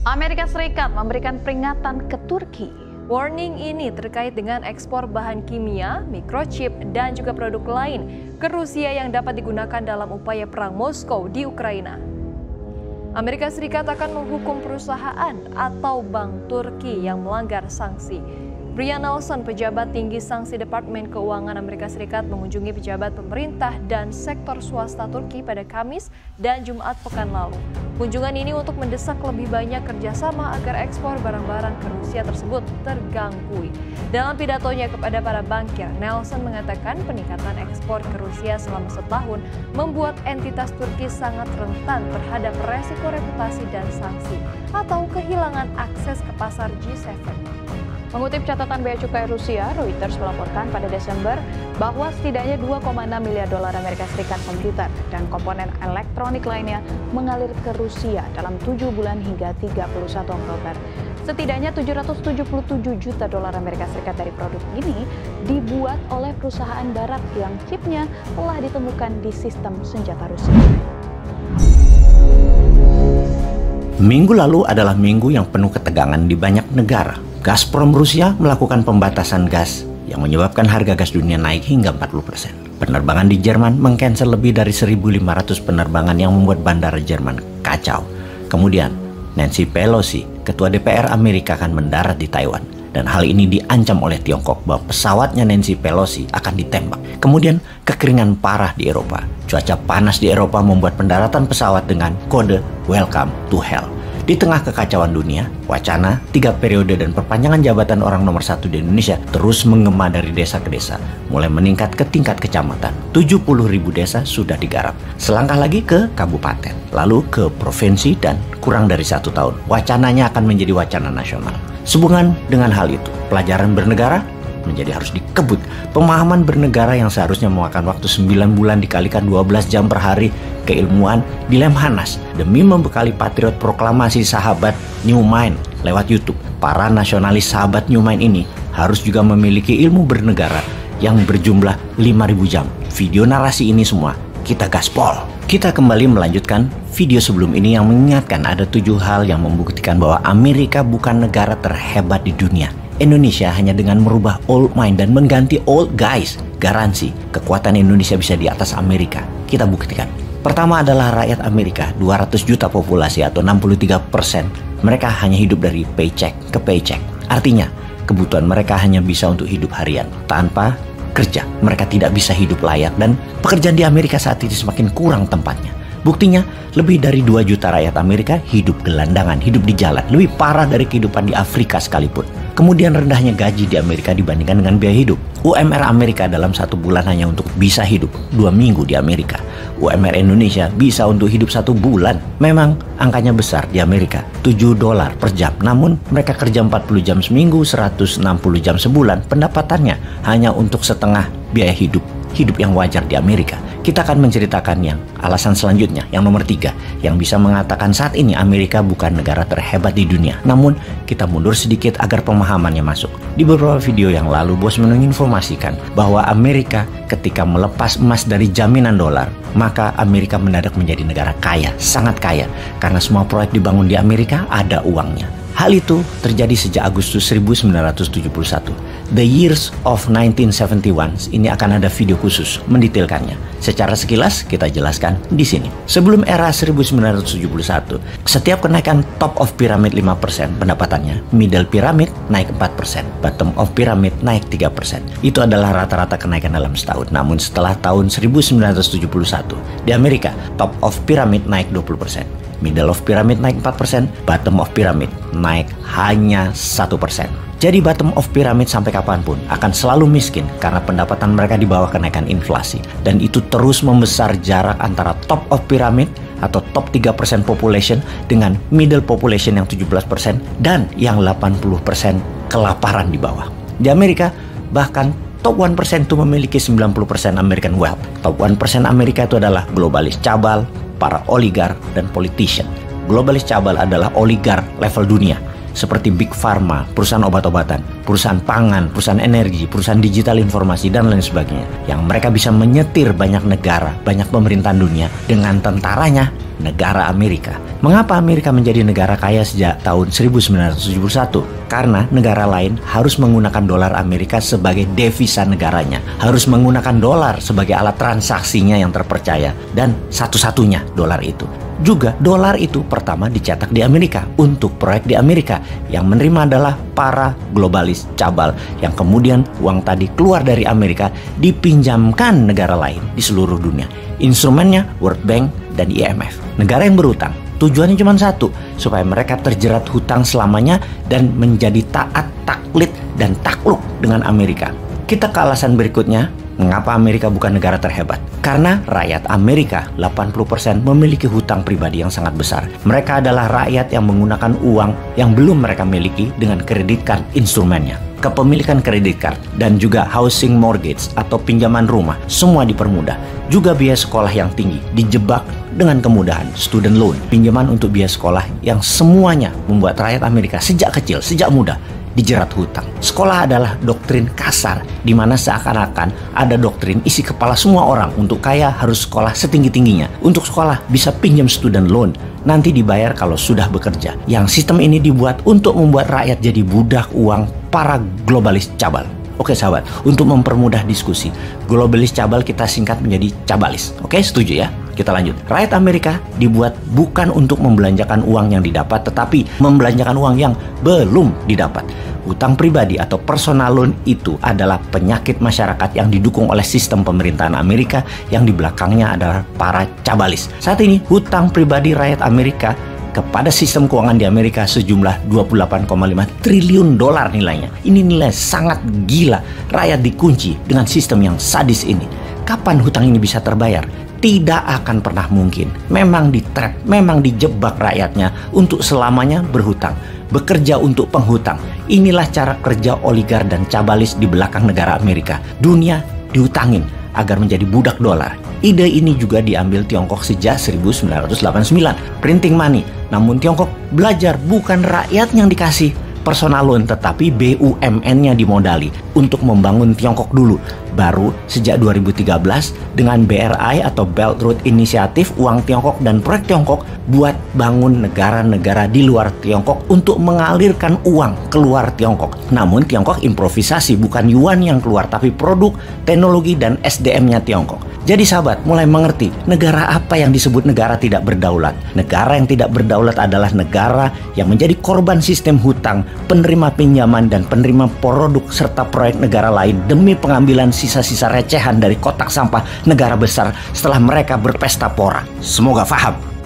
Amerika Serikat memberikan peringatan ke Turki. Warning ini terkait dengan ekspor bahan kimia, microchip, dan juga produk lain ke Rusia yang dapat digunakan dalam upaya perang Moskow di Ukraina. Amerika Serikat akan menghukum perusahaan atau bank Turki yang melanggar sanksi. Brian Nelson, pejabat tinggi sanksi Departemen Keuangan Amerika Serikat, mengunjungi pejabat pemerintah dan sektor swasta Turki pada Kamis dan Jumat pekan lalu. Kunjungan ini untuk mendesak lebih banyak kerjasama agar ekspor barang-barang ke Rusia tersebut terganggu. Dalam pidatonya kepada para bankir, Nelson mengatakan peningkatan ekspor ke Rusia selama setahun membuat entitas Turki sangat rentan terhadap resiko reputasi dan sanksi atau kehilangan akses ke pasar G7. Mengutip catatan Bea Cukai Rusia, Reuters melaporkan pada Desember bahwa setidaknya 2,6 miliar dolar Amerika Serikat komputer dan komponen elektronik lainnya mengalir ke Rusia dalam 7 bulan hingga 31 Oktober. Setidaknya 777 juta dolar Amerika Serikat dari produk ini dibuat oleh perusahaan barat yang chipnya telah ditemukan di sistem senjata Rusia. Minggu lalu adalah minggu yang penuh ketegangan di banyak negara. Gazprom Rusia melakukan pembatasan gas yang menyebabkan harga gas dunia naik hingga 40%. Penerbangan di Jerman mengcancel lebih dari 1.500 penerbangan yang membuat bandara Jerman kacau. Kemudian, Nancy Pelosi, Ketua DPR Amerika, akan mendarat di Taiwan. Dan hal ini diancam oleh Tiongkok bahwa pesawatnya Nancy Pelosi akan ditembak. Kemudian, kekeringan parah di Eropa. Cuaca panas di Eropa membuat pendaratan pesawat dengan kode Welcome to Hell. Di tengah kekacauan dunia, wacana 3 periode dan perpanjangan jabatan orang nomor 1 di Indonesia terus menggema dari desa ke desa, mulai meningkat ke tingkat kecamatan. 70.000 desa sudah digarap. Selangkah lagi ke kabupaten, lalu ke provinsi, dan kurang dari 1 tahun, wacananya akan menjadi wacana nasional. Sehubungan dengan hal itu, pelajaran bernegara menjadi harus dikebut. Pemahaman bernegara yang seharusnya memakan waktu 9 bulan dikalikan 12 jam per hari, keilmuan dilemhanas demi membekali patriot proklamasi sahabat New Mind lewat YouTube. Para nasionalis sahabat New Mind ini harus juga memiliki ilmu bernegara yang berjumlah 5.000 jam. Video narasi ini semua kita gaspol. Kita kembali melanjutkan video sebelum ini yang mengingatkan ada 7 hal yang membuktikan bahwa Amerika bukan negara terhebat di dunia. Indonesia hanya dengan merubah old mind dan mengganti old guys, garansi kekuatan Indonesia bisa di atas Amerika. Kita buktikan. Pertama adalah rakyat Amerika, 200 juta populasi atau 63%. Mereka hanya hidup dari paycheck ke paycheck. Artinya, kebutuhan mereka hanya bisa untuk hidup harian. Tanpa kerja, mereka tidak bisa hidup layak, dan pekerjaan di Amerika saat ini semakin kurang tempatnya. Buktinya, lebih dari 2 juta rakyat Amerika hidup gelandangan, hidup di jalan. Lebih parah dari kehidupan di Afrika sekalipun. Kemudian rendahnya gaji di Amerika dibandingkan dengan biaya hidup. UMR Amerika dalam 1 bulan hanya untuk bisa hidup 2 minggu di Amerika. UMR Indonesia bisa untuk hidup 1 bulan. Memang angkanya besar di Amerika, $7 per jam. Namun mereka kerja 40 jam seminggu, 160 jam sebulan. Pendapatannya hanya untuk setengah biaya hidup yang wajar di Amerika. Kita akan menceritakan yang alasan selanjutnya, yang nomor 3, yang bisa mengatakan saat ini Amerika bukan negara terhebat di dunia. Namun, kita mundur sedikit agar pemahamannya masuk. Di beberapa video yang lalu, Bos menginformasikan bahwa Amerika ketika melepas emas dari jaminan dolar, maka Amerika mendadak menjadi negara kaya, sangat kaya, karena semua proyek dibangun di Amerika ada uangnya. Hal itu terjadi sejak Agustus 1971. The Years of 1971. Ini akan ada video khusus mendetailkannya. Secara sekilas kita jelaskan di sini. Sebelum era 1971, setiap kenaikan top of pyramid 5% pendapatannya, middle pyramid naik 4%, bottom of pyramid naik 3%. Itu adalah rata-rata kenaikan dalam setahun. Namun setelah tahun 1971, di Amerika, top of pyramid naik 20%. Middle of pyramid naik 4%, bottom of pyramid naik hanya 1%. Jadi bottom of pyramid sampai kapanpun akan selalu miskin karena pendapatan mereka di bawah kenaikan inflasi. Dan itu terus membesar jarak antara top of pyramid atau top 3% population dengan middle population yang 17% dan yang 80% kelaparan di bawah. Di Amerika bahkan top 1% itu memiliki 90% American wealth. Top 1% Amerika itu adalah globalis cabal, para oligar, dan politician. Globalis cabal adalah oligar level dunia, seperti Big Pharma, perusahaan obat-obatan, perusahaan pangan, perusahaan energi, perusahaan digital informasi, dan lain sebagainya. Yang mereka bisa menyetir banyak negara, banyak pemerintahan dunia dengan tentaranya negara Amerika. Mengapa Amerika menjadi negara kaya sejak tahun 1971? Karena negara lain harus menggunakan dolar Amerika sebagai devisa negaranya, harus menggunakan dolar sebagai alat transaksinya yang terpercaya, dan satu-satunya dolar itu. Juga dolar itu pertama dicetak di Amerika untuk proyek di Amerika. Yang menerima adalah para globalis cabal yang kemudian uang tadi keluar dari Amerika dipinjamkan negara lain di seluruh dunia. Instrumennya World Bank dan IMF. Negara yang berhutang tujuannya cuma satu, supaya mereka terjerat hutang selamanya dan menjadi taat, taklid, dan takluk dengan Amerika. Kita ke alasan berikutnya. Mengapa Amerika bukan negara terhebat? Karena rakyat Amerika 80% memiliki hutang pribadi yang sangat besar. Mereka adalah rakyat yang menggunakan uang yang belum mereka miliki dengan kredit card instrumennya. Kepemilikan kredit card dan juga housing mortgage atau pinjaman rumah semua dipermudah. Juga biaya sekolah yang tinggi dijebak dengan kemudahan student loan, pinjaman untuk biaya sekolah yang semuanya membuat rakyat Amerika sejak kecil, sejak muda dijerat hutang. Sekolah adalah doktrin kasar, di mana seakan-akan ada doktrin isi kepala semua orang untuk kaya harus sekolah setinggi-tingginya. Untuk sekolah bisa pinjam student loan, nanti dibayar kalau sudah bekerja. Yang sistem ini dibuat untuk membuat rakyat jadi budak uang para globalis cabal. Oke sahabat, untuk mempermudah diskusi, globalis cabal kita singkat menjadi cabalis. Oke, setuju ya? Kita lanjut. Rakyat Amerika dibuat bukan untuk membelanjakan uang yang didapat, tetapi membelanjakan uang yang belum didapat. Hutang pribadi atau personal loan itu adalah penyakit masyarakat yang didukung oleh sistem pemerintahan Amerika yang di belakangnya adalah para cabalis. Saat ini hutang pribadi rakyat Amerika kepada sistem keuangan di Amerika sejumlah 28,5 triliun dolar nilainya. Ini nilai sangat gila. Rakyat dikunci dengan sistem yang sadis ini. Kapan hutang ini bisa terbayar? Tidak akan pernah mungkin. Memang di-trap, memang dijebak rakyatnya untuk selamanya berhutang. Bekerja untuk penghutang. Inilah cara kerja oligar dan cabalis di belakang negara Amerika. Dunia dihutangin agar menjadi budak dolar. Ide ini juga diambil Tiongkok sejak 1989. Printing money. Namun Tiongkok belajar bukan rakyat yang dikasih personal loan, tetapi BUMN-nya dimodali untuk membangun Tiongkok dulu. Baru sejak 2013 dengan BRI atau Belt Road Initiative, uang Tiongkok dan proyek Tiongkok buat bangun negara-negara di luar Tiongkok untuk mengalirkan uang keluar Tiongkok. Namun Tiongkok improvisasi, bukan yuan yang keluar, tapi produk, teknologi, dan SDM-nya Tiongkok. Jadi sahabat, mulai mengerti negara apa yang disebut negara tidak berdaulat. Negara yang tidak berdaulat adalah negara yang menjadi korban sistem hutang, penerima pinjaman, dan penerima produk serta proyek negara lain demi pengambilan sisa-sisa recehan dari kotak sampah negara besar setelah mereka berpesta pora. Semoga paham.